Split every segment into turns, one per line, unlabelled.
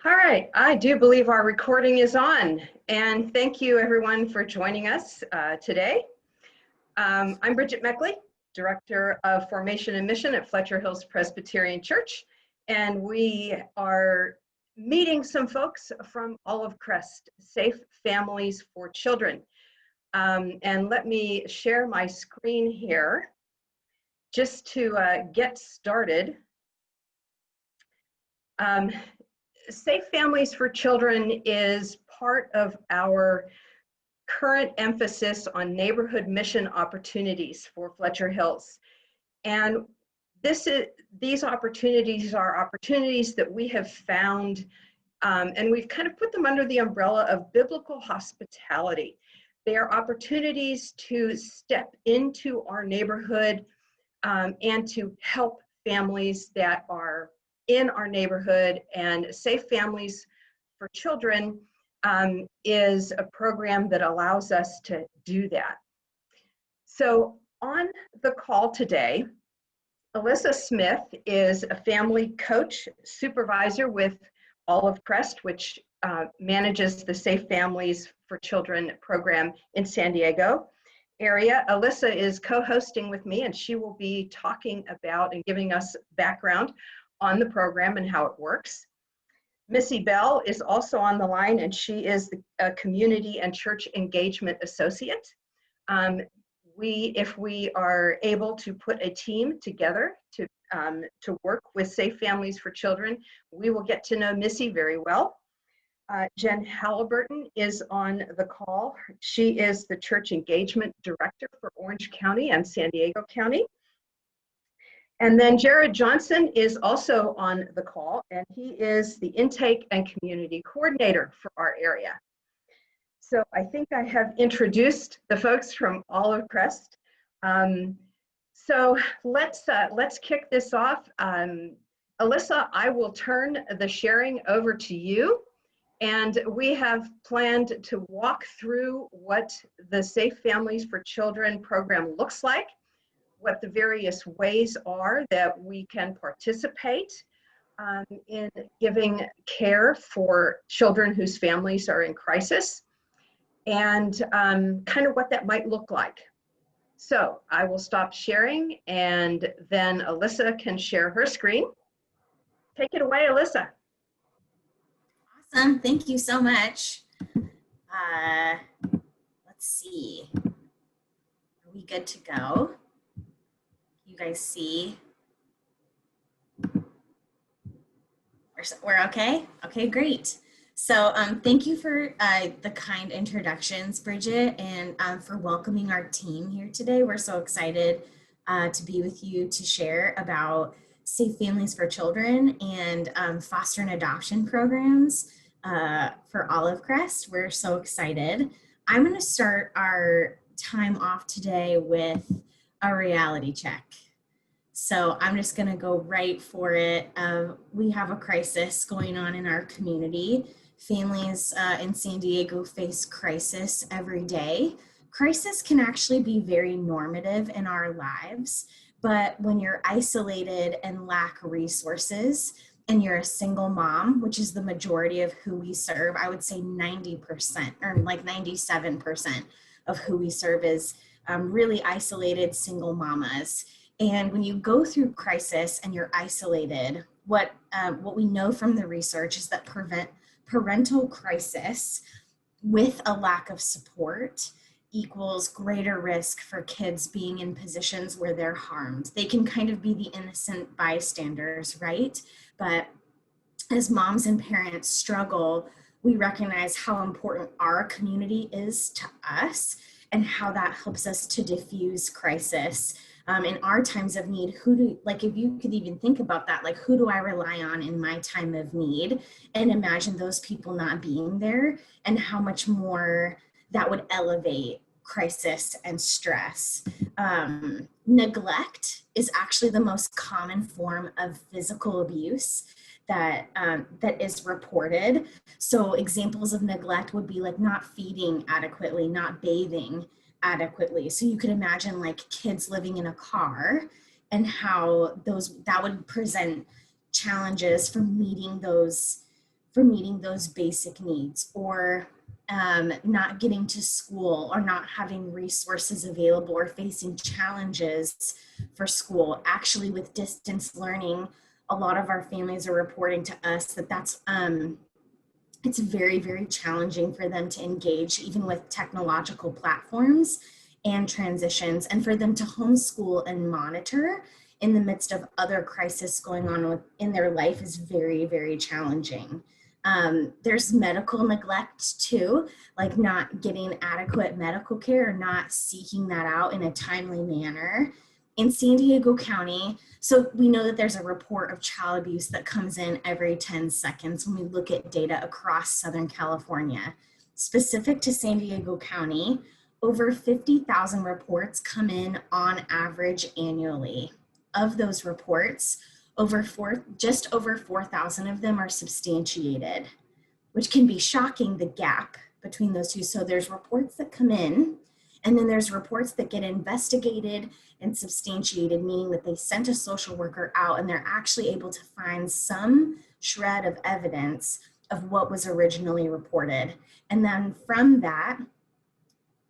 All right, I do believe our recording is on, and thank you everyone for joining us today. I'm Bridget Meckley, Director of Formation and Mission at Fletcher Hills Presbyterian Church, and we are meeting some folks from Olive Crest Safe Families for Children. And let me share my screen here just to get started. Safe Families for Children is part of our current emphasis on neighborhood mission opportunities for Fletcher Hills. And these opportunities are opportunities that we have found, and we've kind of put them under the umbrella of biblical hospitality. They are opportunities to step into our neighborhood and to help families that are in our neighborhood. And Safe Families for Children is a program that allows us to do that. So on the call today, Alyssa Smith is a family coach supervisor with Olive Crest, which manages the Safe Families for Children program in San Diego area. Alyssa is co-hosting with me, and she will be talking about and giving us background on the program and how it works. Missy Bell is also on the line, and she is the Community and Church Engagement Associate. If we are able to put a team together to work with Safe Families for Children, we will get to know Missy very well. Jen Halliburton is on the call. She is the Church Engagement Director for Orange County and San Diego County. And then Jared Johnson is also on the call, and he is the Intake and Community Coordinator for our area. So I think I have introduced the folks from Olive Crest. So let's kick this off. Alyssa, I will turn the sharing over to you. And we have planned to walk through what the Safe Families for Children program looks like, what the various ways are that we can participate in giving care for children whose families are in crisis, and kind of what that might look like. So I will stop sharing, and then Alyssa can share her screen. Take it away, Alyssa.
Awesome, thank you so much. Let's see, are we good to go? You guys see? We're okay? Okay, great. So thank you for the kind introductions, Bridget, and for welcoming our team here today. We're so excited to be with you to share about Safe Families for Children and foster and adoption programs for Olive Crest. We're so excited. I'm going to start our time off today with a reality check. So I'm just going to go right for it. We have a crisis going on in our community. Families in San Diego face crisis every day. Crisis can actually be very normative in our lives, but when you're isolated and lack resources, and you're a single mom, which is the majority of who we serve, I would say 90% or like 97% of who we serve is really isolated single mamas. And when you go through crisis and you're isolated, what we know from the research is that parental crisis with a lack of support equals greater risk for kids being in positions where they're harmed. They can kind of be the innocent bystanders, right? But as moms and parents struggle, we recognize how important our community is to us and how that helps us to diffuse crisis. In our times of need, if you could even think about that, like who do I rely on in my time of need, and imagine those people not being there and how much more that would elevate crisis and stress. Neglect is actually the most common form of physical abuse that is reported. So examples of neglect would be like not feeding adequately, not bathing adequately. So you could imagine like kids living in a car and how that would present challenges for meeting those for meeting those basic needs, or not getting to school, or not having resources available, or facing challenges for school. Actually, with distance learning, a lot of our families are reporting to us that it's very, very challenging for them to engage even with technological platforms and transitions, and for them to homeschool and monitor in the midst of other crises going on in their life is very, very challenging. There's medical neglect too, like not getting adequate medical care, or not seeking that out in a timely manner. In San Diego County, so we know that there's a report of child abuse that comes in every 10 seconds when we look at data across Southern California. Specific to San Diego County, over 50,000 reports come in on average annually. Of those reports, just over 4,000 of them are substantiated, which can be shocking, the gap between those two. So there's reports that come in, and then there's reports that get investigated and substantiated, meaning that they sent a social worker out and they're actually able to find some shred of evidence of what was originally reported. And then from that,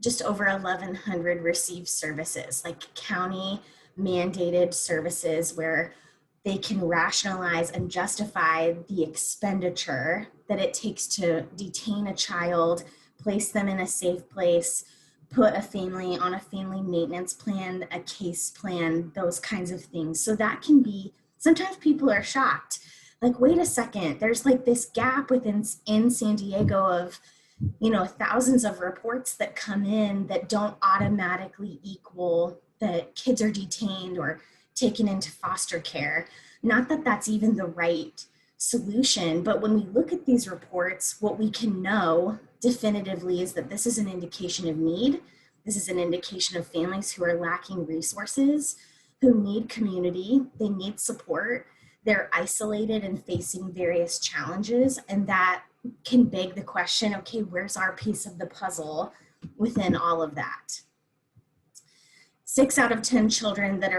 just over 1,100 receive services, like county mandated services, where they can rationalize and justify the expenditure that it takes to detain a child, place them in a safe place, put a family on a family maintenance plan, a case plan, those kinds of things. So that can be, sometimes people are shocked. Like, wait a second, there's like this gap in San Diego of, thousands of reports that come in that don't automatically equal that kids are detained or taken into foster care. Not that that's even the right solution, but when we look at these reports, what we can know definitively is that this is an indication of need. This is an indication of families who are lacking resources, who need community, they need support, they're isolated and facing various challenges, and that can beg the question, okay, where's our piece of the puzzle within all of that? 6 out of 10 children that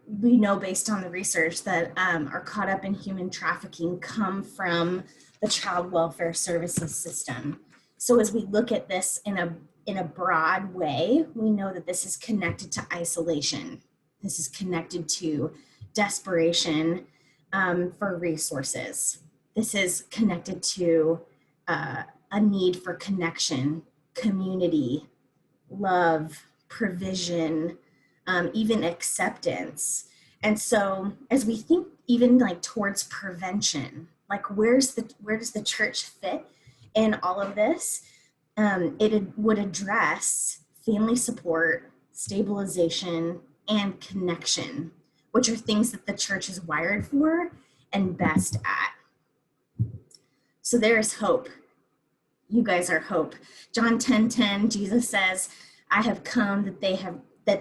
we know based on the research that are caught up in human trafficking come from the child welfare services system. So as we look at this in a broad way, we know that this is connected to isolation. This is connected to desperation for resources. This is connected to a need for connection, community, love, provision, even acceptance. And so as we think even like towards prevention, like where does the church fit in all of this? It would address family support, stabilization, and connection, which are things that the church is wired for and best at. So there's hope. You guys are hope. John 10:10, Jesus says, I have come that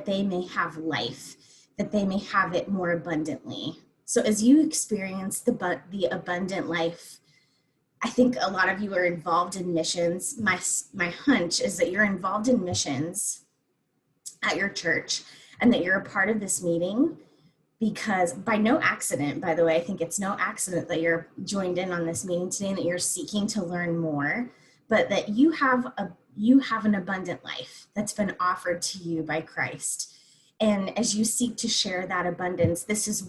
they may have life, that they may have it more abundantly. So as you experience the abundant life, I think a lot of you are involved in missions. My hunch is that you're involved in missions at your church, and that you're a part of this meeting because by no accident, by the way, I think it's no accident that you're joined in on this meeting today and that you're seeking to learn more, but that you have an abundant life that's been offered to you by Christ. And as you seek to share that abundance, this is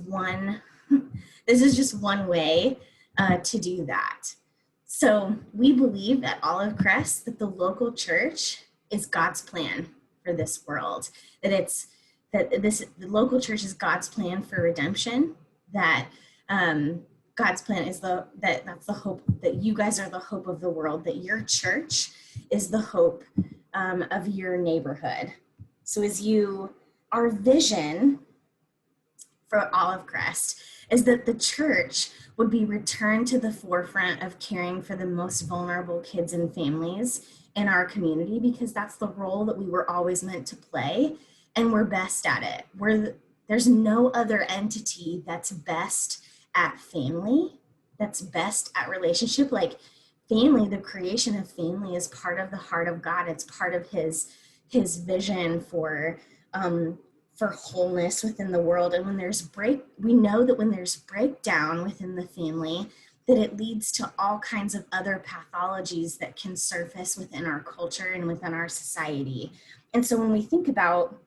just one way to do that. So we believe at Olive Crest that the local church is God's plan for this world, the local church is God's plan for redemption, that God's plan is that's the hope, that you guys are the hope of the world, that your church is the hope of your neighborhood. So our vision for Olive Crest is that the church would be returned to the forefront of caring for the most vulnerable kids and families in our community, because that's the role that we were always meant to play, and we're best at it. There's no other entity that's best at family, that's best at relationship. Like family, the creation of family is part of the heart of God. It's part of his vision for wholeness within the world. And we know that when there's breakdown within the family, that it leads to all kinds of other pathologies that can surface within our culture and within our society. And so when we think about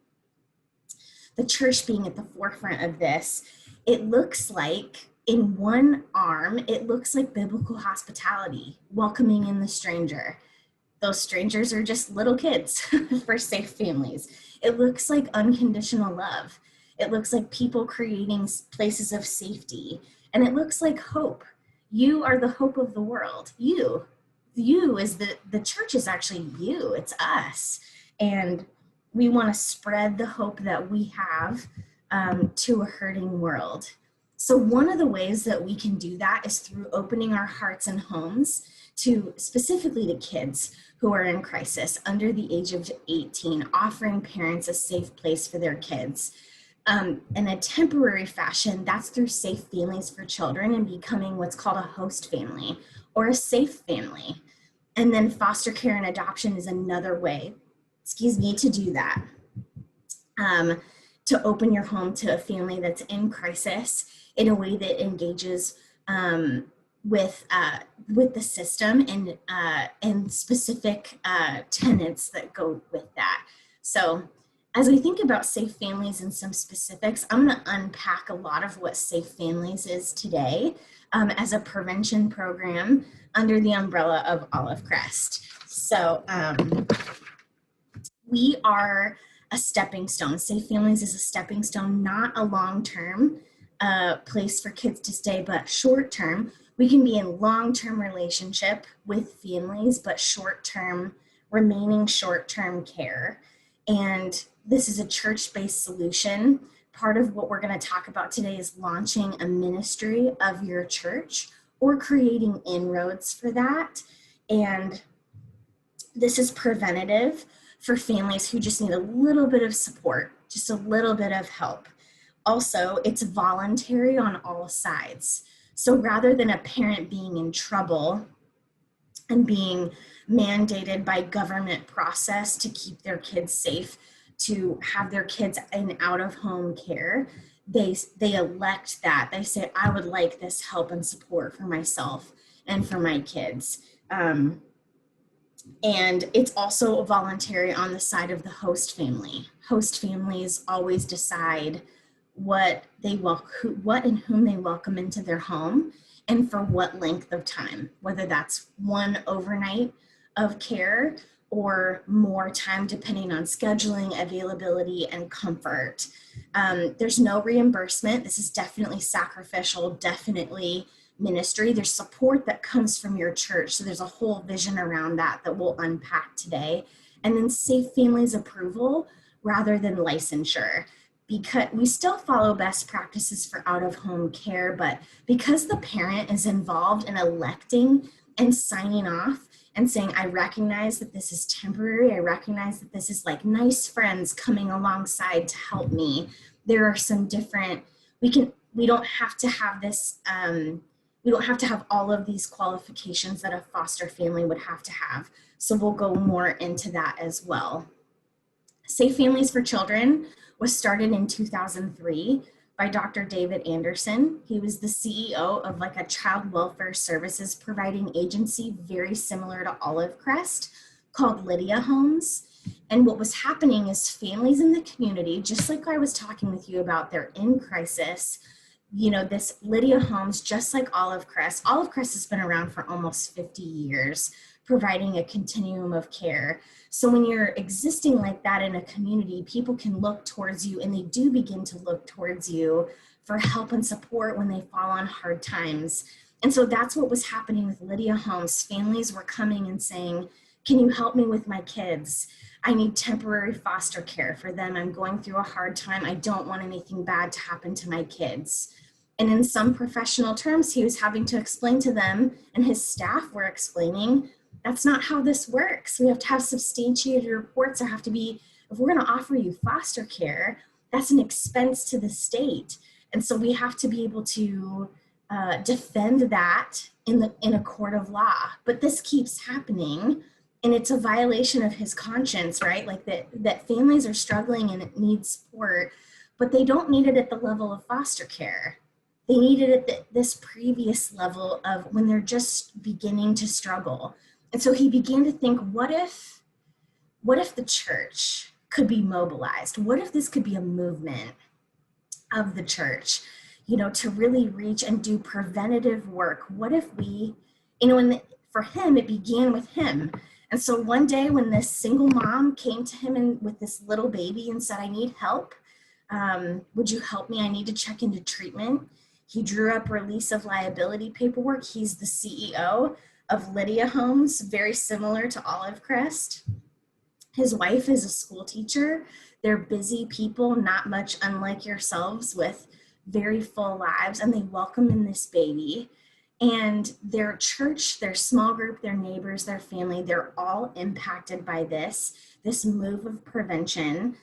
the church being at the forefront of this, it looks like in one arm, it looks like biblical hospitality, welcoming in the stranger. Those strangers are just little kids for safe families. It looks like unconditional love. It looks like people creating places of safety. And it looks like hope. You are the hope of the world. You is the church is actually you, it's us. And we want to spread the hope that we have to a hurting world. So one of the ways that we can do that is through opening our hearts and homes to specifically to kids who are in crisis under the age of 18, offering parents a safe place for their kids. In a temporary fashion, that's through Safe Families for Children and becoming what's called a host family or a safe family. And then foster care and adoption is another way, to do that. To open your home to a family that's in crisis in a way that engages with the system and specific tenets that go with that. So as we think about Safe Families and some specifics, I'm going to unpack a lot of what Safe Families is today as a prevention program under the umbrella of Olive Crest. So we are a stepping stone. Safe Families is a stepping stone, not a long-term place for kids to stay, but short-term. We can be in long-term relationship with families, but remaining short-term care. And this is a church-based solution. Part of what we're going to talk about today is launching a ministry of your church or creating inroads for that. And this is preventative for families who just need a little bit of support, just a little bit of help. Also, it's voluntary on all sides. So rather than a parent being in trouble and being mandated by government process to keep their kids safe, to have their kids in out-of-home care, they elect that. They say, I would like this help and support for myself and for my kids. And it's also voluntary on the side of the host family. Host families always decide what and whom they welcome into their home and for what length of time, whether that's one overnight of care or more time depending on scheduling, availability, and comfort. There's no reimbursement. This is definitely sacrificial, definitely ministry. There's support that comes from your church. So there's a whole vision around that we'll unpack today. And then Safe Families approval rather than licensure. Because we still follow best practices for out-of-home care, but because the parent is involved in electing and signing off and saying, I recognize that this is temporary, I recognize that this is like nice friends coming alongside to help me. There are some different, we don't have to have this, we don't have to have all of these qualifications that a foster family would have to have. So we'll go more into that as well. Safe Families for Children was started in 2003 by Dr. David Anderson. He was the CEO of like a child welfare services providing agency very similar to Olive Crest called Lydia Homes. And what was happening is families in the community, just like I was talking with you about, they're in crisis. You know, this Lydia Homes, just like Olive Crest has been around for almost 50 years, providing a continuum of care. So when you're existing like that in a community, people can look towards you, and they do begin to look towards you for help and support when they fall on hard times. And so that's what was happening with Lydia Homes. Families were coming and saying, can you help me with my kids? I need temporary foster care for them. I'm going through a hard time. I don't want anything bad to happen to my kids. And in some professional terms, he was having to explain to them, and his staff were explaining, that's not how this works. We have to have substantiated reports. There have to be, if we're going to offer you foster care, that's an expense to the state. And so we have to be able to defend that in a court of law. But this keeps happening, and it's a violation of his conscience, right? Like that families are struggling and need support, but they don't need it at the level of foster care. They need it at this previous level of when they're just beginning to struggle. And so he began to think, what if the church could be mobilized? What if this could be a movement of the church, to really reach and do preventative work? What if we, for him, it began with him. And so one day when this single mom came to him with this little baby and said, I need help. Would you help me? I need to check into treatment. He drew up release of liability paperwork. He's the CEO of Lydia Homes, very similar to Olive Crest. His wife is a school teacher. They're busy people, not much unlike yourselves, with very full lives, and they welcome in this baby. And their church, their small group, their neighbors, their family, they're all impacted by this move of prevention.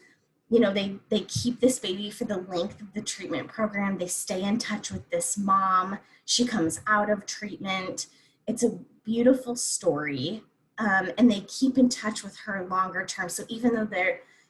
They keep this baby for the length of the treatment program. They stay in touch with this mom. She comes out of treatment. It's a beautiful story. And they keep in touch with her longer term. So even though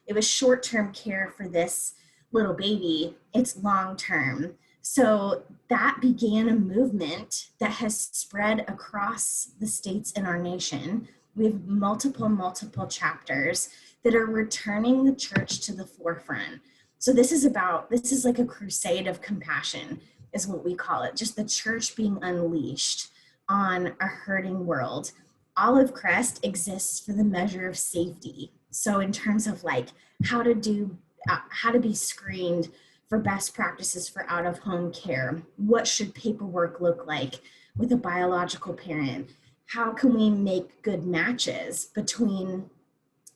it was short-term care for this little baby, it's long-term. So that began a movement that has spread across the states in our nation. We have multiple chapters that are returning the church to the forefront. So this is like a crusade of compassion, is what we call it. Just the church being unleashed on a hurting world. Olive Crest exists for the measure of safety. So in terms of like how to be screened for best practices for out-of-home care, what should paperwork look like with a biological parent? How can we make good matches between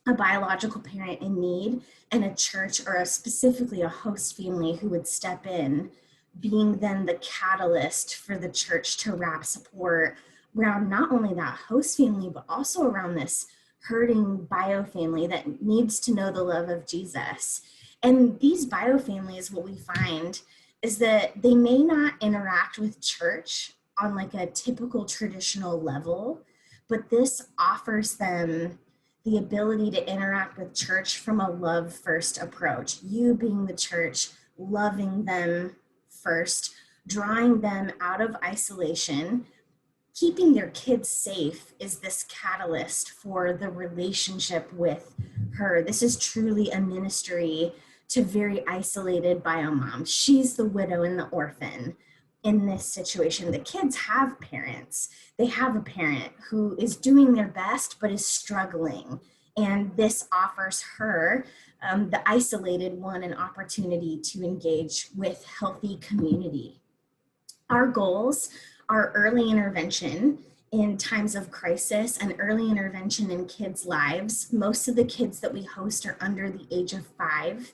a biological parent in need and a church, or specifically a host family who would step in, being then the catalyst for the church to wrap support around not only that host family, but also around this hurting bio family that needs to know the love of Jesus. And these bio families, what we find is that they may not interact with church on like a typical traditional level, but this offers them the ability to interact with church from a love first approach. You being the church, loving them first, drawing them out of isolation. Keeping their kids safe is this catalyst for the relationship with her. This is truly a ministry to very isolated bio moms. She's the widow and the orphan in this situation. The kids have parents. They have a parent who is doing their best but is struggling. And this offers her, the isolated one, an opportunity to engage with healthy community. Our goals are early intervention in times of crisis and early intervention in kids' lives. Most of the kids that we host are under the age of 5.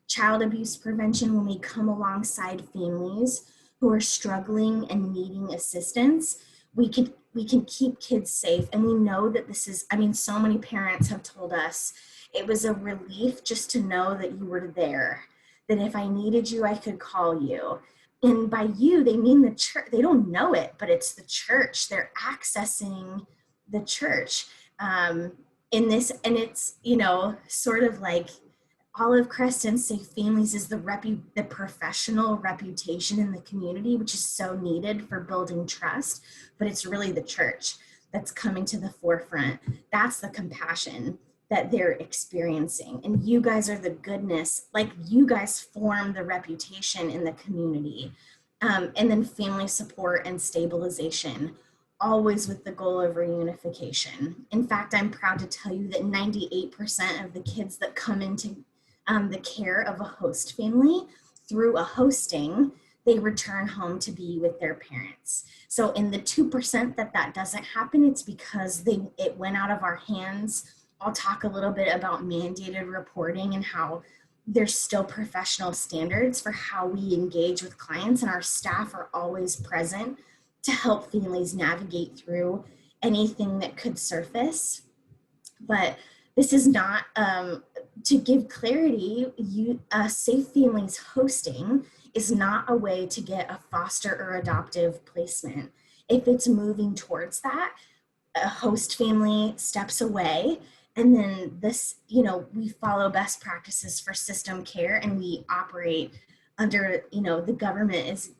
Child abuse prevention, when we come alongside families who are struggling and needing assistance, we can keep kids safe. And we know that this is, so many parents have told us it was a relief just to know that you were there, that if I needed you, I could call you. And by you, they mean the church. They don't know it, but it's the church. They're accessing the church in this. And it's, sort of like Olive Crest and Safe Families is the professional reputation in the community, which is so needed for building trust. But it's really the church that's coming to the forefront. That's the compassion that they're experiencing. And you guys are the goodness, like you guys form the reputation in the community. And then family support and stabilization, always with the goal of reunification. In fact, I'm proud to tell you that 98% of the kids that come into the care of a host family through a hosting, they return home to be with their parents. So in the 2% that doesn't happen, it's because it went out of our hands. I'll talk a little bit about mandated reporting and how there's still professional standards for how we engage with clients, and our staff are always present to help families navigate through anything that could surface. But this is not, to give clarity, Safe Families hosting is not a way to get a foster or adoptive placement. If it's moving towards that, a host family steps away, and then this, we follow best practices for system care, and we operate under, the government is,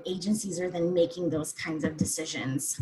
agencies are then making those kinds of decisions.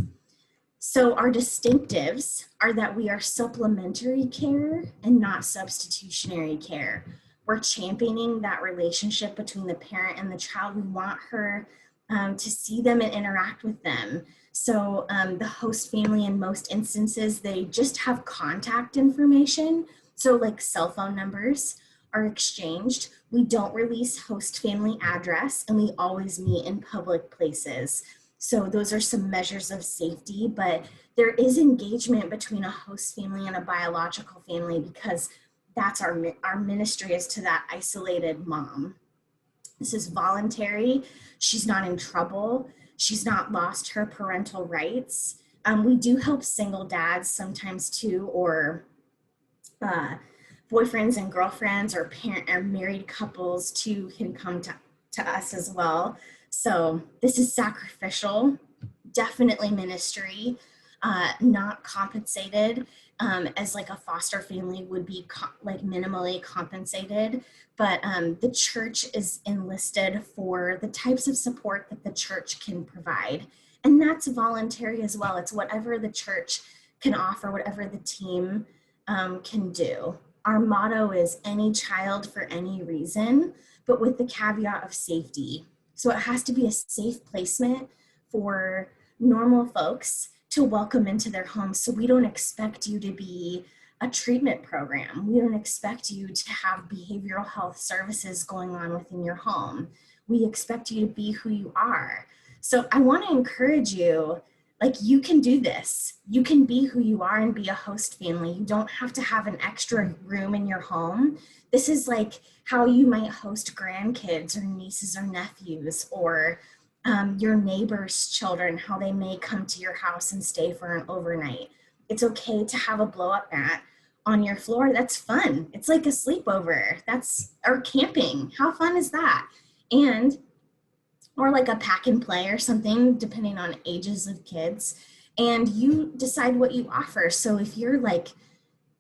So our distinctives are that we are supplementary care and not substitutionary care. We're championing that relationship between the parent and the child. We want her to see them and interact with them. So the host family, in most instances, they just have contact information. So like cell phone numbers are exchanged. We don't release host family address, and we always meet in public places. So those are some measures of safety, but there is engagement between a host family and a biological family, because that's our ministry is to that isolated mom. This is voluntary. She's not in trouble. She's not lost her parental rights. We do help single dads sometimes too, or boyfriends and girlfriends, or married couples too can come to us as well. So this is sacrificial, definitely ministry, not compensated, as like a foster family would be like minimally compensated. But the church is enlisted for the types of support that the church can provide. And that's voluntary as well. It's whatever the church can offer, whatever the team can do. Our motto is any child for any reason, but with the caveat of safety. So it has to be a safe placement for normal folks to welcome into their homes. So we don't expect you to be a treatment program. We don't expect you to have behavioral health services going on within your home. We expect you to be who you are. So I want to encourage you, like, you can do this. You can be who you are and be a host family. You don't have to have an extra room in your home. This is like how you might host grandkids or nieces or nephews, or your neighbor's children, how they may come to your house and stay for an overnight. It's okay to have a blow-up mat on your floor. That's fun. It's like a sleepover. Or camping. How fun is that? Or like a pack and play or something, depending on ages of kids. And you decide what you offer. So if you're like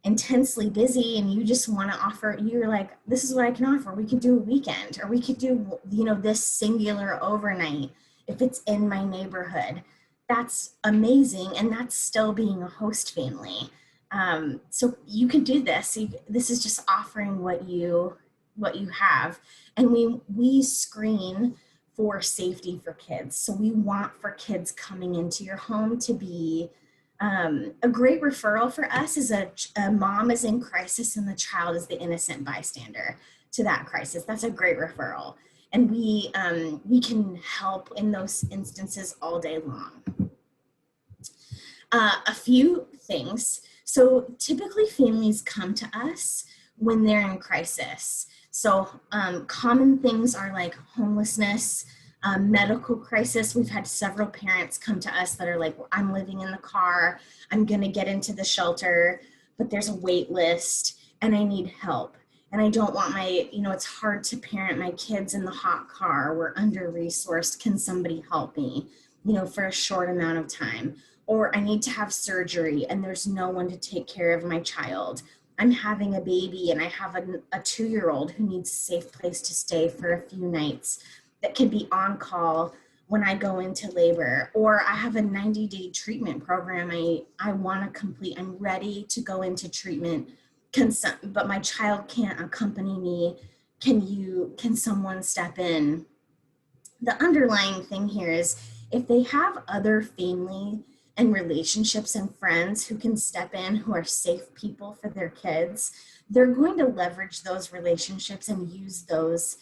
intensely busy and you just want to offer, you're like, this is what I can offer. We could do a weekend, or we could do, this singular overnight if it's in my neighborhood. That's amazing. And that's still being a host family. So you can do this. This is just offering what you have. And we screen for safety for kids. So we want for kids coming into your home to be a great referral for us is a mom is in crisis and the child is the innocent bystander to that crisis. That's a great referral. And we can help in those instances all day long. A few things. So typically families come to us when they're in crisis. So common things are like homelessness, medical crisis. We've had several parents come to us that are like, I'm living in the car, I'm gonna get into the shelter, but there's a wait list and I need help. And I don't want it's hard to parent my kids in the hot car. We're under-resourced. Can somebody help me, for a short amount of time? Or I need to have surgery and there's no one to take care of my child. I'm having a baby and I have a 2-year-old who needs a safe place to stay for a few nights that can be on call when I go into labor. Or I have a 90-day treatment program I want to complete. I'm ready to go into treatment, but my child can't accompany me. Can someone step in? The underlying thing here is if they have other family and relationships and friends who can step in, who are safe people for their kids, they're going to leverage those relationships and use those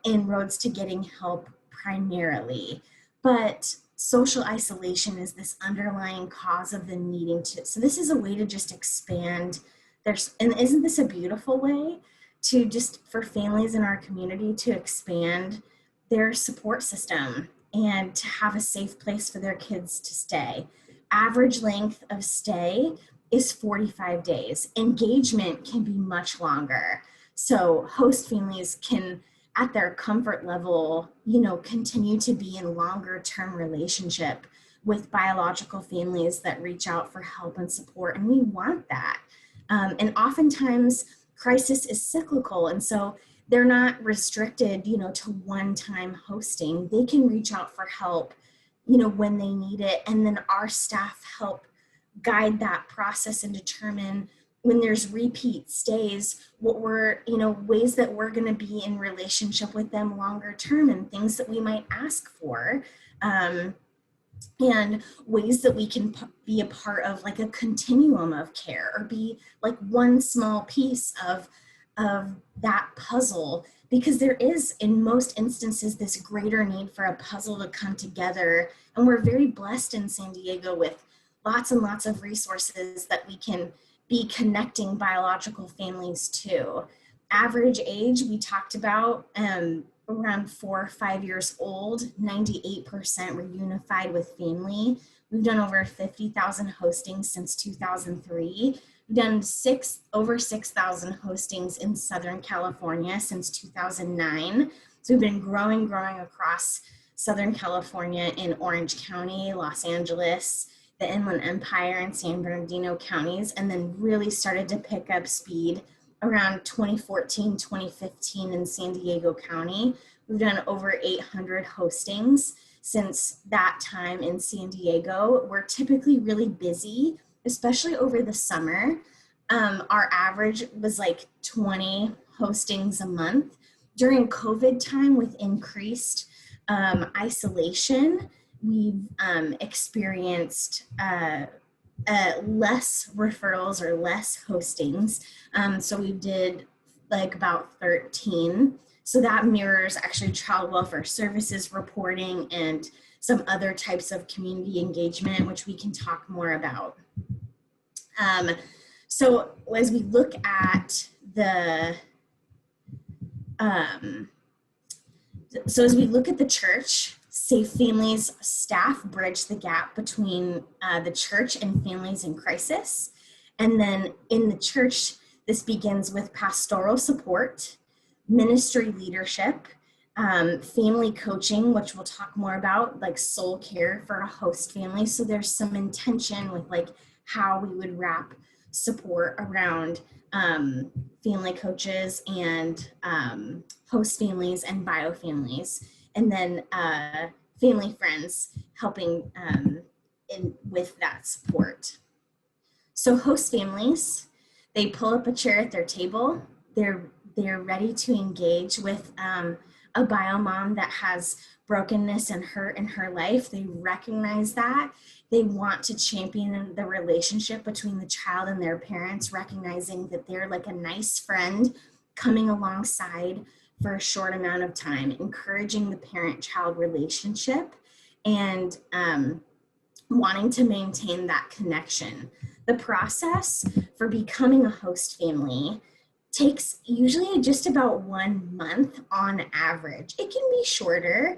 inroads to getting help primarily. But social isolation is this underlying cause of the needing to, so this is a way to just expand. And isn't this a beautiful way to just, for families in our community to expand their support system and to have a safe place for their kids to stay. Average length of stay is 45 days. Engagement can be much longer. So host families can, at their comfort level, continue to be in longer term relationship with biological families that reach out for help and support. And we want that. And oftentimes crisis is cyclical. And so they're not restricted, you know, to one-time hosting. They can reach out for help, you know, when they need it. And then our staff help guide that process and determine when there's repeat stays, what we're, you know, ways that we're going to be in relationship with them longer term and things that we might ask for. And ways that we can be a part of like a continuum of care, or be like one small piece of that puzzle, because there is in most instances this greater need for a puzzle to come together. And we're very blessed in San Diego with lots and lots of resources that we can be connecting biological families to. Average age, we talked about, around 4 or 5 years old, 98% were unified with family. We've done over 50,000 hostings since 2003. We've done over 6,000 hostings in Southern California since 2009. So we've been growing across Southern California in Orange County, Los Angeles, the Inland Empire, and San Bernardino counties, and then really started to pick up speed around 2014, 2015 in San Diego County. We've done over 800 hostings since that time in San Diego. We're typically really busy, especially over the summer. Our average was like 20 hostings a month. During COVID time, with increased isolation, we've experienced less referrals or less hostings. So we did like about 13. So that mirrors actually child welfare services reporting and some other types of community engagement, which we can talk more about. So as we look at the church, Safe Families staff bridge the gap between the church and families in crisis. And then in the church, this begins with pastoral support, ministry leadership, family coaching, which we'll talk more about, like soul care for a host family. So there's some intention with like how we would wrap support around family coaches and host families and bio families. And then family friends helping with that support. So host families, they pull up a chair at their table. They're ready to engage with a bio mom that has brokenness and hurt in her life. They recognize that. They want to champion the relationship between the child and their parents, recognizing that they're like a nice friend coming alongside for a short amount of time, encouraging the parent-child relationship and wanting to maintain that connection. The process for becoming a host family takes usually just about 1 month on average. It can be shorter.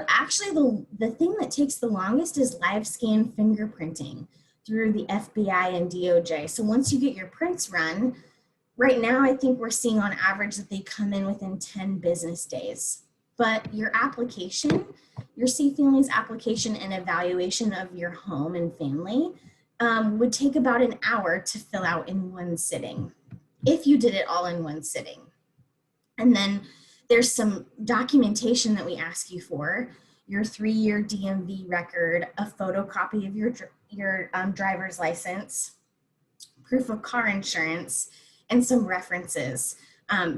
Actually, the thing that takes the longest is live scan fingerprinting through the FBI and DOJ. So once you get your prints run, right now, I think we're seeing on average that they come in within 10 business days. But your application, your Safe Families application and evaluation of your home and family would take about an hour to fill out in one sitting, if you did it all in one sitting. And then there's some documentation that we ask you for, your 3-year DMV record, a photocopy of your driver's license, proof of car insurance, and some references,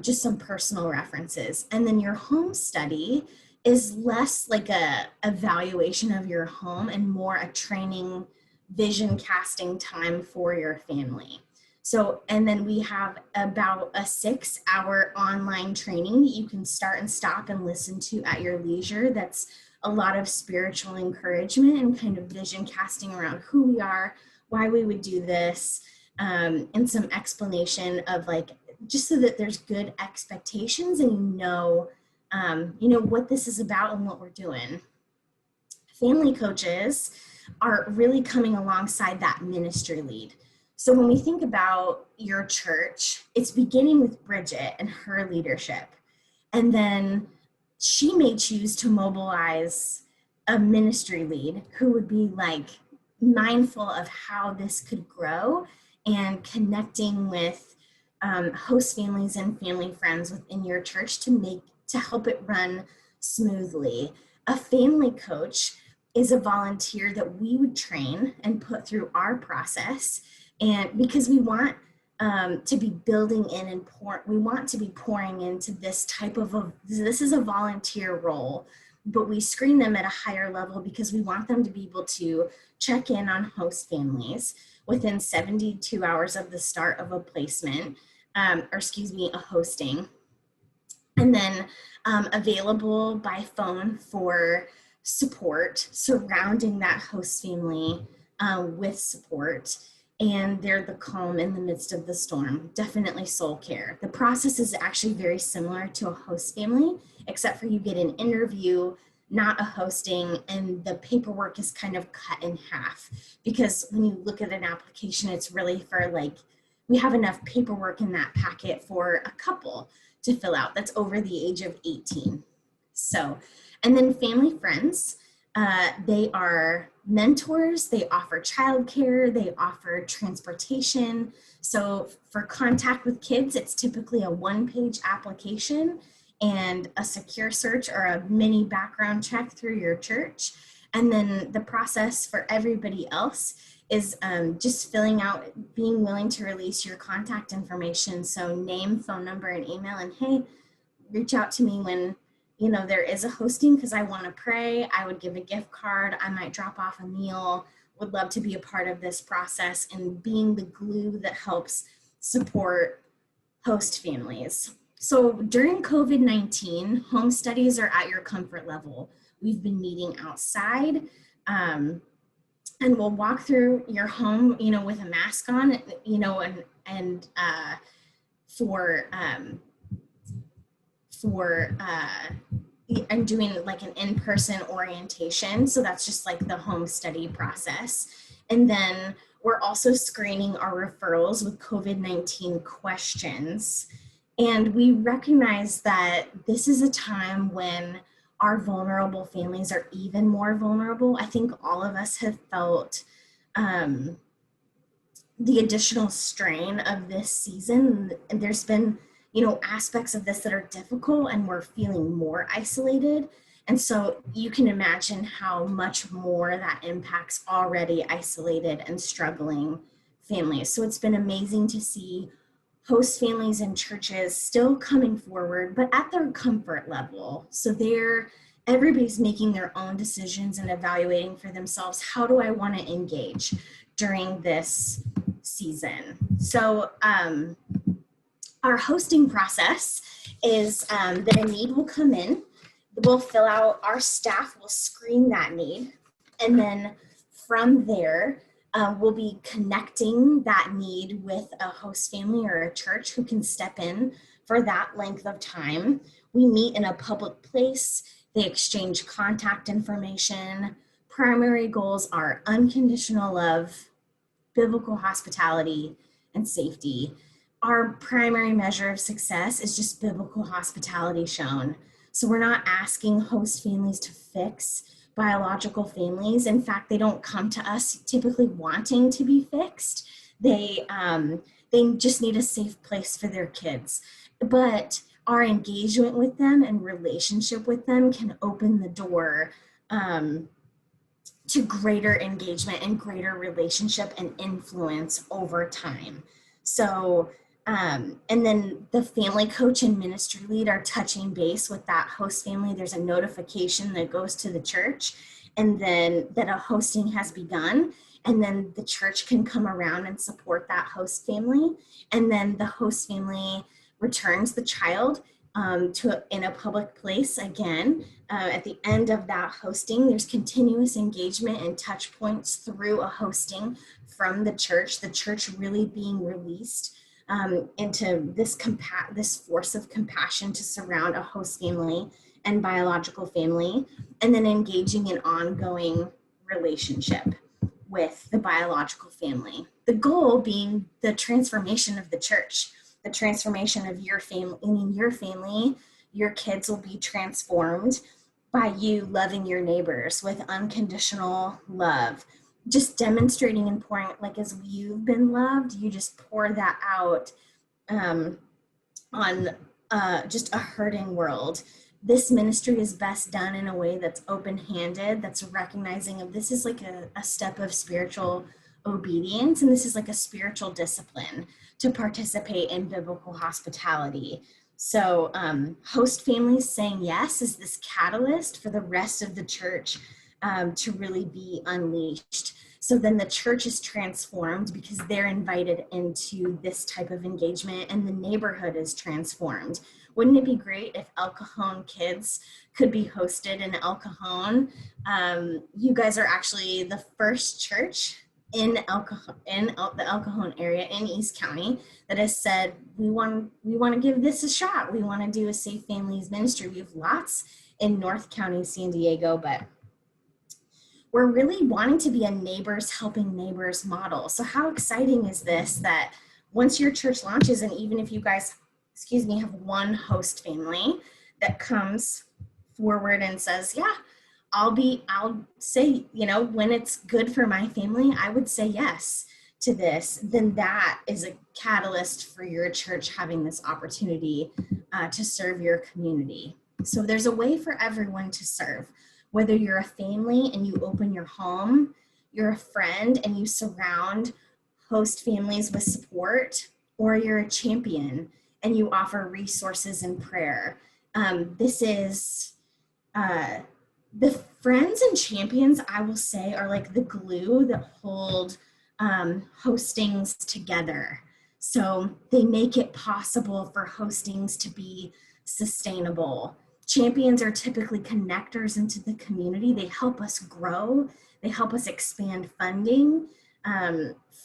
just some personal references. And then your home study is less like a evaluation of your home and more a training, vision casting time for your family. So, and then we have about a 6-hour online training that you can start and stop and listen to at your leisure. That's a lot of spiritual encouragement and kind of vision casting around who we are, why we would do this, and some explanation of like, just so that there's good expectations and you know what this is about and what we're doing. Family coaches are really coming alongside that ministry lead. So when we think about your church, it's beginning with Bridget and her leadership. And then she may choose to mobilize a ministry lead who would be like mindful of how this could grow and connecting with host families and family friends within your church to help it run smoothly. A family coach is a volunteer that we would train and put through our process, and because we want to be building in and we want to be pouring into this type of this is a volunteer role, but we screen them at a higher level because we want them to be able to check in on host families within 72 hours of the start of a placement, a hosting, and then available by phone for support surrounding that host family with support. And they're the calm in the midst of the storm. Definitely soul care. The process is actually very similar to a host family, except for you get an interview, not a hosting, and the paperwork is kind of cut in half, because when you look at an application, it's really for we have enough paperwork in that packet for a couple to fill out that's over the age of 18. So, and then family friends, they are mentors, they offer childcare, they offer transportation. So for contact with kids, it's typically a one-page application and a secure search or a mini background check through your church. And then the process for everybody else is just filling out, being willing to release your contact information. So name, phone number, and email, and hey, reach out to me when there is a hosting, because I want to pray. I would give a gift card. I might drop off a meal. Would love to be a part of this process and being the glue that helps support host families. So during COVID-19, home studies are at your comfort level. We've been meeting outside, and we'll walk through your home, with a mask on, I'm doing like an in-person orientation. So that's just like the home study process. And then we're also screening our referrals with COVID-19 questions. And we recognize that this is a time when our vulnerable families are even more vulnerable. I think all of us have felt the additional strain of this season. And there's been aspects of this that are difficult, and we're feeling more isolated. And so you can imagine how much more that impacts already isolated and struggling families. So it's been amazing to see host families and churches still coming forward, but at their comfort level. So everybody's making their own decisions and evaluating for themselves, how do I want to engage during this season? So, our hosting process is that a need will come in, we'll fill out, our staff will screen that need, and then from there, we'll be connecting that need with a host family or a church who can step in for that length of time. We meet in a public place, they exchange contact information. Primary goals are unconditional love, biblical hospitality, and safety. Our primary measure of success is just biblical hospitality shown. So we're not asking host families to fix biological families. In fact, they don't come to us typically wanting to be fixed. They just need a safe place for their kids. But our engagement with them and relationship with them can open the door to greater engagement and greater relationship and influence over time. So, and then the family coach and ministry lead are touching base with that host family. There's a notification that goes to the church, and then that a hosting has begun, and then the church can come around and support that host family. And then the host family returns the child in a public place again. At the end of that hosting, there's continuous engagement and touch points through a hosting from the church really being released into this force of compassion to surround a host family and biological family, and then engaging in ongoing relationship with the biological family. The goal being the transformation of the church, the transformation of your family, your kids will be transformed by you loving your neighbors with unconditional love. Just demonstrating and pouring, like as you've been loved, you just pour that out on just a hurting world. This ministry is best done in a way that's open-handed, that's recognizing of this is like a step of spiritual obedience, and this is like a spiritual discipline to participate in biblical hospitality. So host families saying yes is this catalyst for the rest of the church to really be unleashed. So then the church is transformed because they're invited into this type of engagement, and the neighborhood is transformed. Wouldn't it be great if El Cajon kids could be hosted in El Cajon? You guys are actually the first church in the El Cajon area in East County that has said, we want to give this a shot. We want to do a Safe Families ministry. We have lots in North County, San Diego, but we're really wanting to be a neighbors helping neighbors model. So how exciting is this that once your church launches, and even if you guys, have one host family that comes forward and says, yeah, I'll say, when it's good for my family, I would say yes to this, then that is a catalyst for your church having this opportunity to serve your community. So there's a way for everyone to serve. Whether you're a family and you open your home, you're a friend and you surround host families with support, or you're a champion and you offer resources and prayer. This is, the friends and champions, I will say, are like the glue that hold hostings together. So they make it possible for hostings to be sustainable. Champions are typically connectors into the community. They help us grow. They help us expand funding.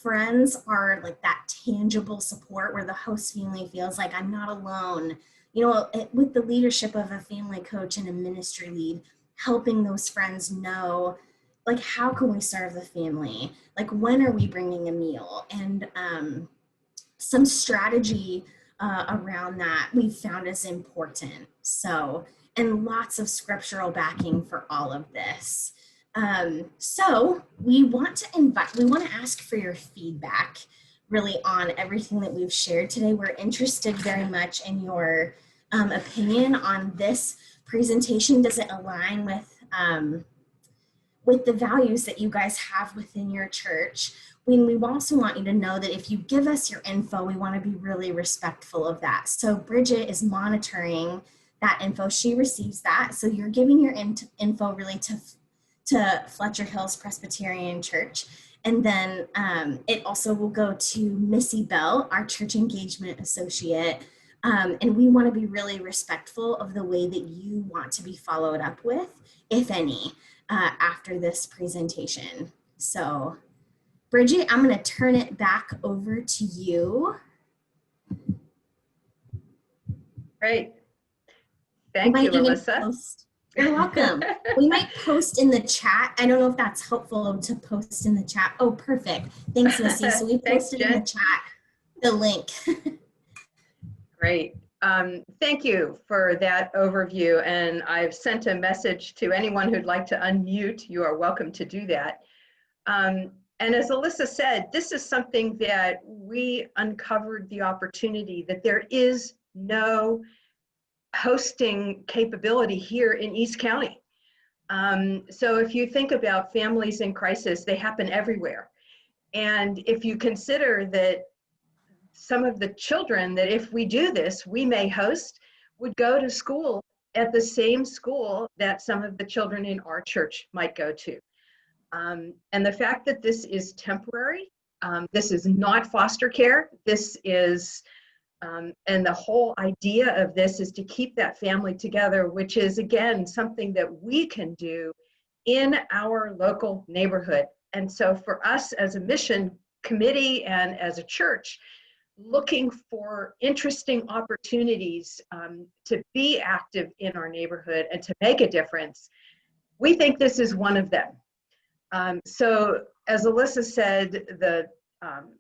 Friends are like that tangible support where the host family feels like I'm not alone. With the leadership of a family coach and a ministry lead, helping those friends know, like, how can we serve the family? Like, when are we bringing a meal? And some strategy around that we've found is important. So, and lots of scriptural backing for all of this. So we want to ask for your feedback really on everything that we've shared today. We're interested very much in your opinion on this presentation. Does it align with the values that you guys have within your church? We also want you to know that if you give us your info, we want to be really respectful of that. So Bridget is monitoring that info. She receives that. So you're giving your info really to Fletcher Hills Presbyterian Church. And then it also will go to Missy Bell, our church engagement associate. And we want to be really respectful of the way that you want to be followed up with, if any, after this presentation. So Bridget, I'm going to turn it back over to you.
Great. Thank you, Alyssa.
You're welcome. We might post in the chat. I don't know if that's helpful to post in the chat. Oh, perfect. Thanks, Missy. So we posted in the chat the link.
Great. Thank you for that overview. And I've sent a message to anyone who'd like to unmute. You are welcome to do that. And as Alyssa said, this is something that we uncovered the opportunity that there is no hosting capability here in East County. So if you think about families in crisis, they happen everywhere. And if you consider that some of the children that if we do this, we may host, would go to school at the same school that some of the children in our church might go to. And the fact that this is temporary, this is not foster care, this is, and the whole idea of this is to keep that family together, which is, again, something that we can do in our local neighborhood. And so for us as a mission committee and as a church, looking for interesting opportunities to be active in our neighborhood and to make a difference, we think this is one of them. So as Alyssa said, the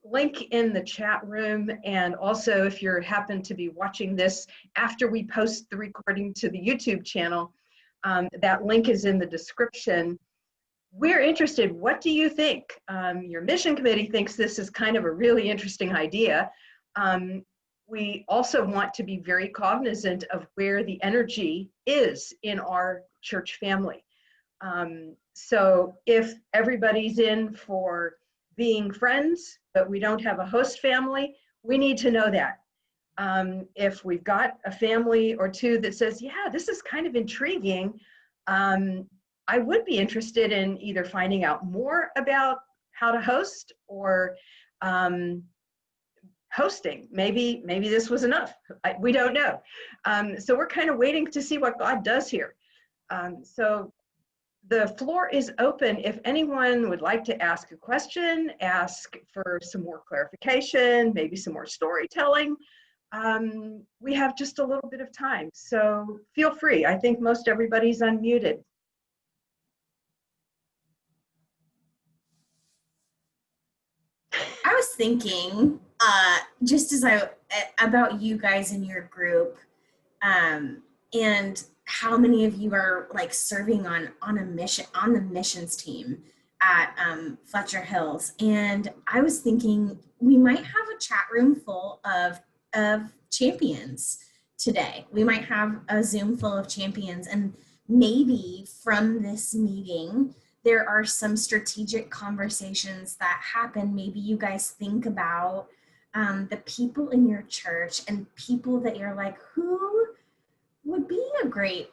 link in the chat room, and also if you happen to be watching this after we post the recording to the YouTube channel, that link is in the description. We're interested, what do you think? Your mission committee thinks this is kind of a really interesting idea. we also want to be very cognizant of where the energy is in our church family. So if everybody's in for being friends, but we don't have a host family, we need to know that. If we've got a family or two that says, yeah, this is kind of intriguing, I would be interested in either finding out more about how to host or hosting. Maybe this was enough. We don't know. So we're kind of waiting to see what God does here. So the floor is open. If anyone would like to ask a question, ask for some more clarification, maybe some more storytelling, we have just a little bit of time. So feel free. I think most everybody's unmuted.
I was thinking, just about you guys in your group, and how many of you are like serving on a mission, on the missions team at Fletcher Hills. And I was thinking we might have a chat room full of champions today. We might have a Zoom full of champions, and maybe from this meeting, there are some strategic conversations that happen. Maybe you guys think about the people in your church and people that you're like, who might be a great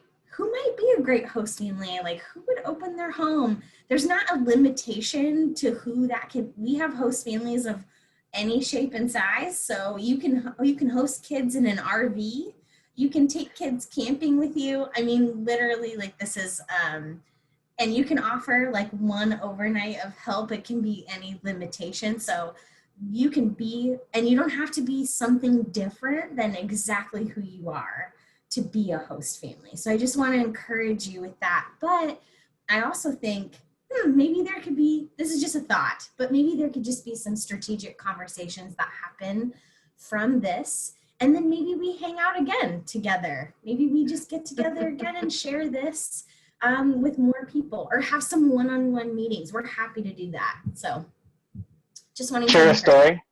host family? Like, who would open their home? There's not a limitation to who that can. We have host families of any shape and size. So you can host kids in an RV. You can take kids camping with you. I mean, literally, like, this is and you can offer like one overnight of help. It can be any limitation. So you can be, and you don't have to be something different than exactly who you are to be a host family. So I just want to encourage you with that. But I also think, maybe there could be, this is just a thought, but maybe there could just be some strategic conversations that happen from this. And then maybe we hang out again together. Maybe we just get together again and share this with more people, or have some one-on-one meetings. We're happy to do that. So just wanting to
share a story.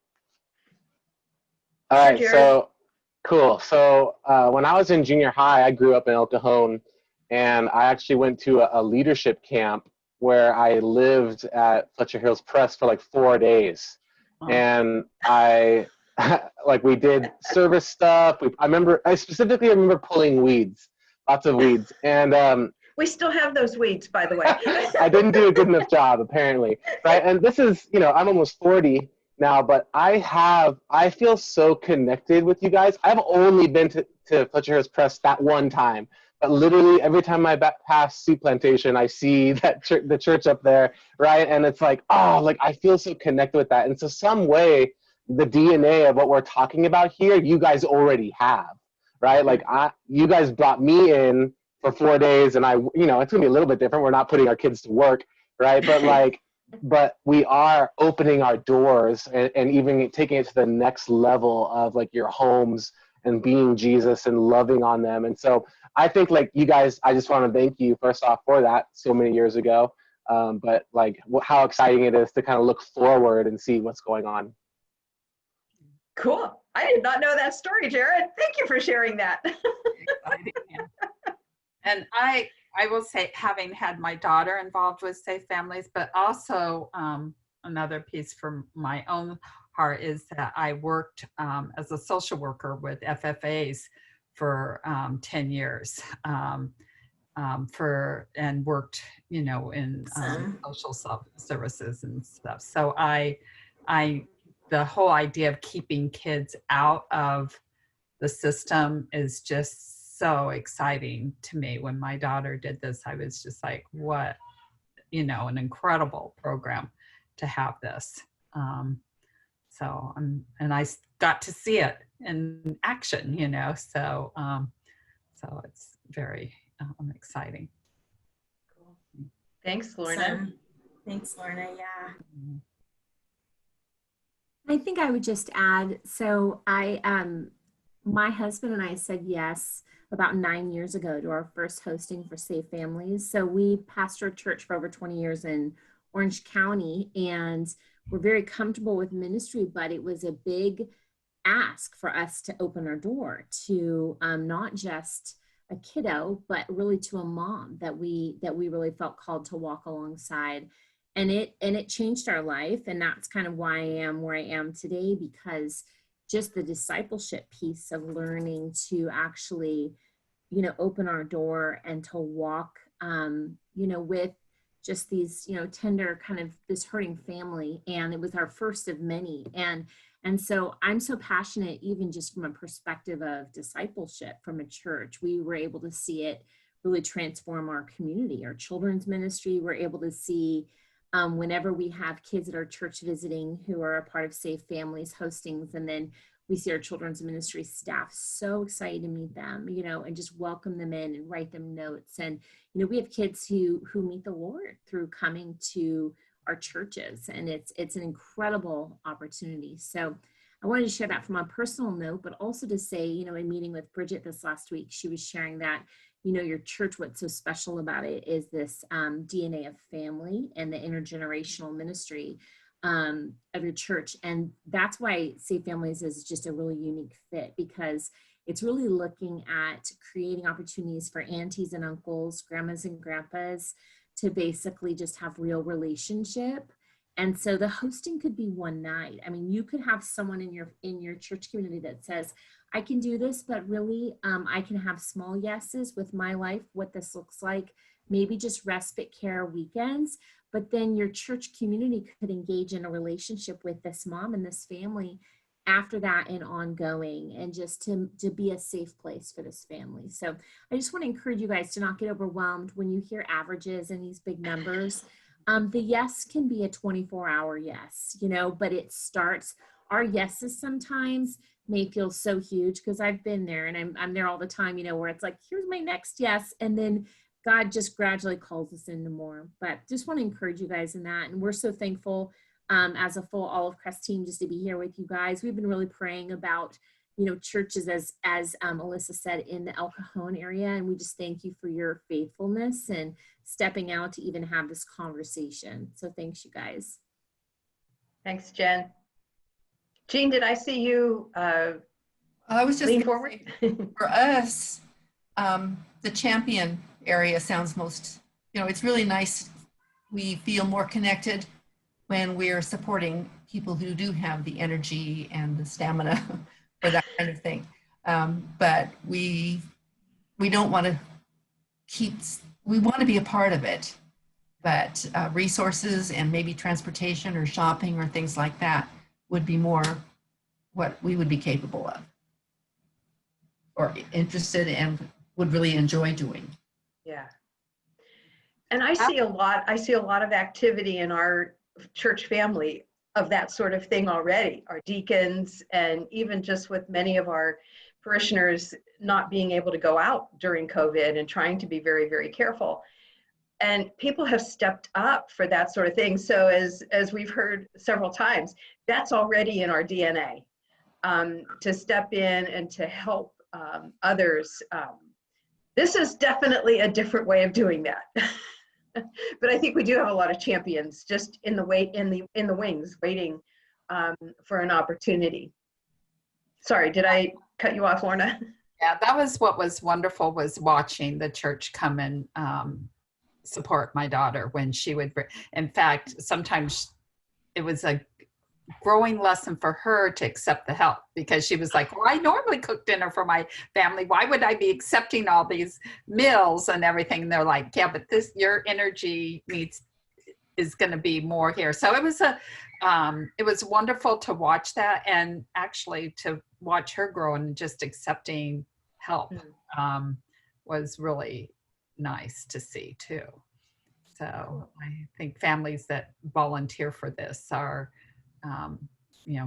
All right,
Sure,
so cool. So when I was in junior high, I grew up in El Cajon, and I actually went to a leadership camp where I lived at Fletcher Hills Press for like 4 days.
Oh.
And I we did service stuff. I specifically remember pulling weeds, lots of weeds. And
we still have those weeds, by the way.
I didn't do a good enough job, apparently, right? And this is, I'm almost 40 now, but I feel so connected with you guys. I've only been to Fletcher Hills Press that one time, but literally every time I pass Soup Plantation, I see that the church up there, right? And it's like, I feel so connected with that. And so some way, the DNA of what we're talking about here, you guys already have, right? Like you guys brought me in for 4 days, and it's gonna be a little bit different. We're not putting our kids to work, right? But but we are opening our doors and even taking it to the next level of like your homes and being Jesus and loving on them. And so I think like you guys, I just want to thank you first off for that so many years ago. But like how exciting it is to kind of look forward and see what's going on.
Cool. I did not know that story, Jared. Thank you for sharing that.
Exciting, yeah. And I will say, having had my daughter involved with Safe Families, but also another piece from my own heart is that I worked as a social worker with FFAs for 10 years and worked, in social services and stuff. So the whole idea of keeping kids out of the system is just so exciting to me. When my daughter did this, I was just like, what, an incredible program to have this. And I got to see it in action, so it's very exciting.
Cool. Thanks, Lorna.
Awesome. Thanks, Lorna. Yeah.
I think I would just add, so my husband and I said yes about 9 years ago to our first hosting for Safe Families. So we pastored church for over 20 years in Orange County, and we're very comfortable with ministry, but it was a big ask for us to open our door to not just a kiddo, but really to a mom that we really felt called to walk alongside. And it changed our life. And that's kind of why I am where I am today, because just the discipleship piece of learning to actually, open our door and to walk, with just these, tender kind of this hurting family. And it was our first of many. And so I'm so passionate, even just from a perspective of discipleship from a church. We were able to see it really transform our community, our children's ministry. We're able to see whenever we have kids at our church visiting who are a part of Safe Families hostings, and then we see our children's ministry staff so excited to meet them, and just welcome them in and write them notes. And, we have kids who meet the Lord through coming to our churches, and it's an incredible opportunity. So I wanted to share that from a personal note, but also to say, in meeting with Bridget this last week, she was sharing that, your church, what's so special about it is this DNA of family and the intergenerational ministry of your church. And that's why Safe Families is just a really unique fit, because it's really looking at creating opportunities for aunties and uncles, grandmas and grandpas to basically just have real relationship. And so the hosting could be one night. I mean, you could have someone in your church community that says, I can do this, but really I can have small yeses with my life, what this looks like, maybe just respite care weekends. But then your church community could engage in a relationship with this mom and this family after that and ongoing, and just to be a safe place for this family. So I just want to encourage you guys to not get overwhelmed when you hear averages and these big numbers. The yes can be a 24-hour yes, but it starts, our yeses sometimes may feel so huge, because I've been there, and I'm there all the time, where it's like, here's my next yes. And then God just gradually calls us into more. But just want to encourage you guys in that. And we're so thankful as a full Olive Crest team just to be here with you guys. We've been really praying about, churches, as Alyssa said, in the El Cajon area. And we just thank you for your faithfulness and stepping out to even have this conversation. So thanks, you guys.
Thanks, Jen. Jean, did I see you
I was just
lean forward?
For us, the Champion area sounds most, it's really nice. We feel more connected when we're supporting people who do have the energy and the stamina for that kind of thing. But we don't want to we want to be a part of it, but resources and maybe transportation or shopping or things like that would be more what we would be capable of or interested and would really enjoy doing.
Yeah. And I see a lot of activity in our church family of that sort of thing already. Our deacons, and even just with many of our parishioners not being able to go out during COVID and trying to be very, very careful. And people have stepped up for that sort of thing. So as we've heard several times, that's already in our DNA, to step in and to help others. This is definitely a different way of doing that. But I think we do have a lot of champions just in the wings, waiting for an opportunity. Sorry, did I cut you off, Lorna?
Yeah, that was what was wonderful, was watching the church come and support my daughter when she would. In fact, sometimes it was a growing lesson for her to accept the help, because she was like, well, I normally cook dinner for my family. Why would I be accepting all these meals and everything? And they're like, yeah, but your energy is going to be more here. So it was wonderful to watch that, and actually to watch her grow and just accepting help was really nice to see too. So I think families that volunteer for this are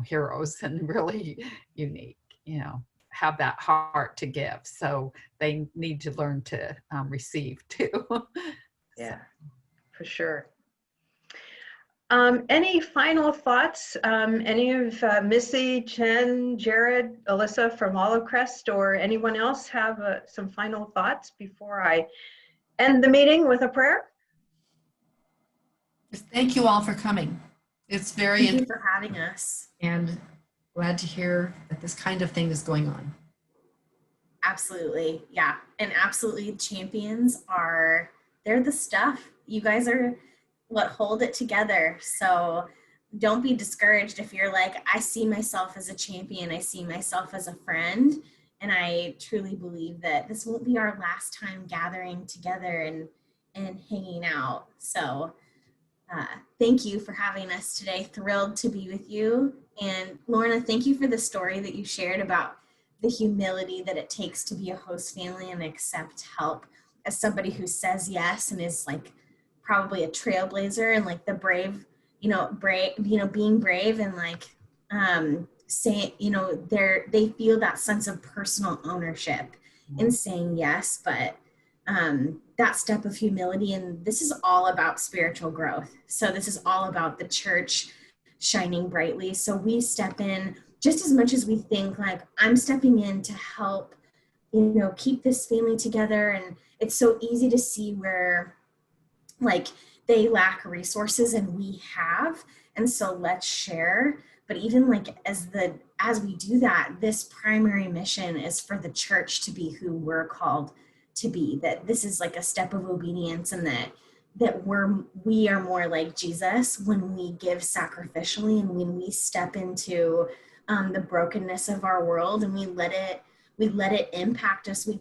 heroes and really unique, have that heart to give. So they need to learn to receive too.
Yeah, for sure. Any final thoughts? Any of Missy, Jen, Jared, Alyssa from Olive Crest, or anyone else have some final thoughts before I end the meeting with a prayer?
Just thank you all for coming. It's very
Thank you for having us.
And glad to hear that this kind of thing is going on.
Absolutely. Yeah. And absolutely, champions are, they're the stuff. You guys are what hold it together. So don't be discouraged if you're like, I see myself as a champion. I see myself as a friend. And I truly believe that this won't be our last time gathering together and hanging out. So thank you for having us today. Thrilled to be with you. And Lorna, thank you for the story that you shared about the humility that it takes to be a host family and accept help as somebody who says yes and is like probably a trailblazer and like the brave, being brave and like saying, they feel that sense of personal ownership in saying yes, but that step of humility. And this is all about spiritual growth. So this is all about the church shining brightly. So we step in just as much as we think like, I'm stepping in to help, keep this family together. And it's so easy to see where like they lack resources and we have. And so let's share. But even like as we do that, this primary mission is for the church to be who we're called to be, that this is like a step of obedience, and that we are more like Jesus when we give sacrificially and when we step into the brokenness of our world and we let it impact us. We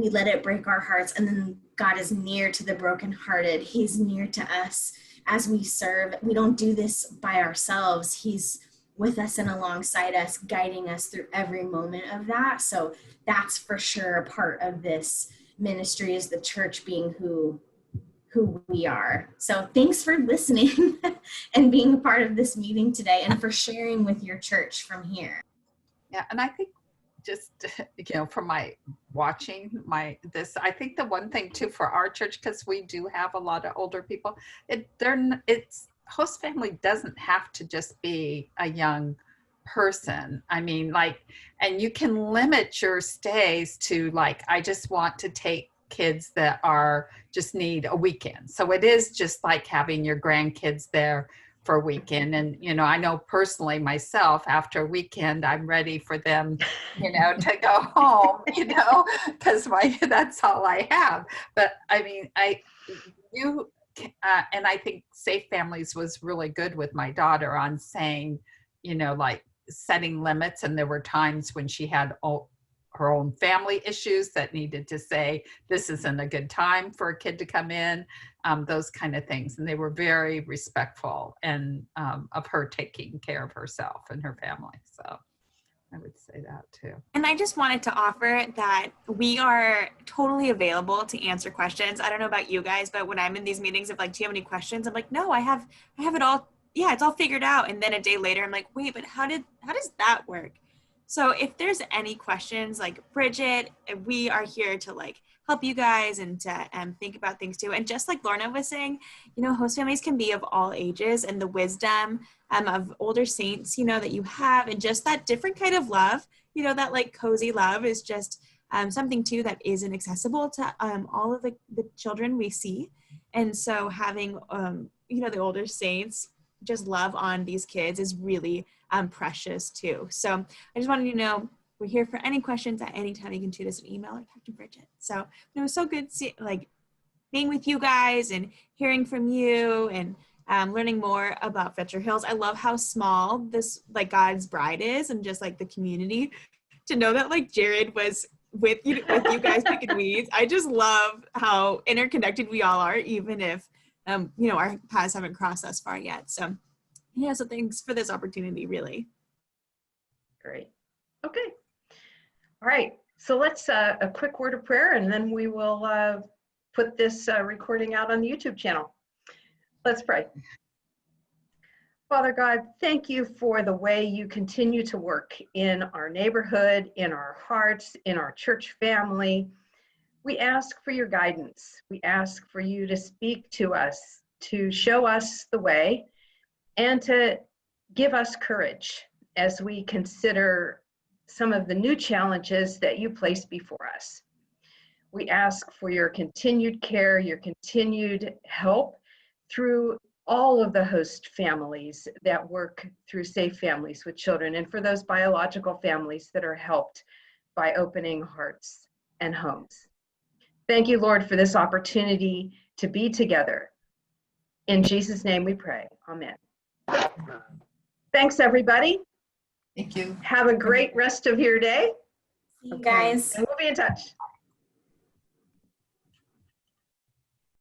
let it break our hearts, and then God is near to the brokenhearted. He's near to us as we serve. We don't do this by ourselves. He's with us and alongside us, guiding us through every moment of that. So that's for sure a part of this ministry, is the church being who we are. So thanks for listening and being a part of this meeting today, and for sharing with your church from here.
Yeah, and I think just, from my watching this, I think the one thing too for our church, because we do have a lot of older people, it's host family doesn't have to just be a young person. I mean, and you can limit your stays to I just want to take kids that just need a weekend. So it is just like having your grandkids there for a weekend. And, I know personally myself, after a weekend, I'm ready for them, to go home, because that's all I have. But I mean, and I think Safe Families was really good with my daughter on saying, setting limits. And there were times when she had her own family issues that needed to say, this isn't a good time for a kid to come in, those kind of things. And they were very respectful and of her taking care of herself and her family. So I would say that too.
And I just wanted to offer that we are totally available to answer questions. I don't know about you guys, but when I'm in these meetings of do you have any questions? I'm like, no, I have it all. Yeah, it's all figured out. And then a day later, I'm like, wait, but how does that work? So if there's any questions, Bridget, we are here to help you guys and to think about things too. And just like Lorna was saying, host families can be of all ages, and the wisdom of older saints, that you have, and just that different kind of love, that cozy love is just something too that isn't accessible to all of the children we see. And so having, the older saints just love on these kids is really precious too. So I just wanted you to know we're here for any questions at any time. You can shoot us an email or talk to Bridget. So it was so good being with you guys and hearing from you and learning more about Fletcher Hills. I love how small this God's bride is, and just the community, to know that Jared was with you guys picking weeds. I just love how interconnected we all are, even if our paths haven't crossed thus far yet. So yeah, so thanks for this opportunity, really.
Great. Okay. All right. So let's a quick word of prayer, and then we will put this recording out on the YouTube channel. Let's pray. Father God, thank you for the way you continue to work in our neighborhood, in our hearts, in our church family. We ask for your guidance. We ask for you to speak to us, to show us the way, and to give us courage as we consider some of the new challenges that you place before us. We ask for your continued care, your continued help through all of the host families that work through Safe Families with children, and for those biological families that are helped by Opening Hearts and Homes. Thank you, Lord, for this opportunity to be together. In Jesus' name we pray. Amen. Thanks, everybody.
Thank you.
Have a great rest of your day.
See you guys.
And we'll be in touch.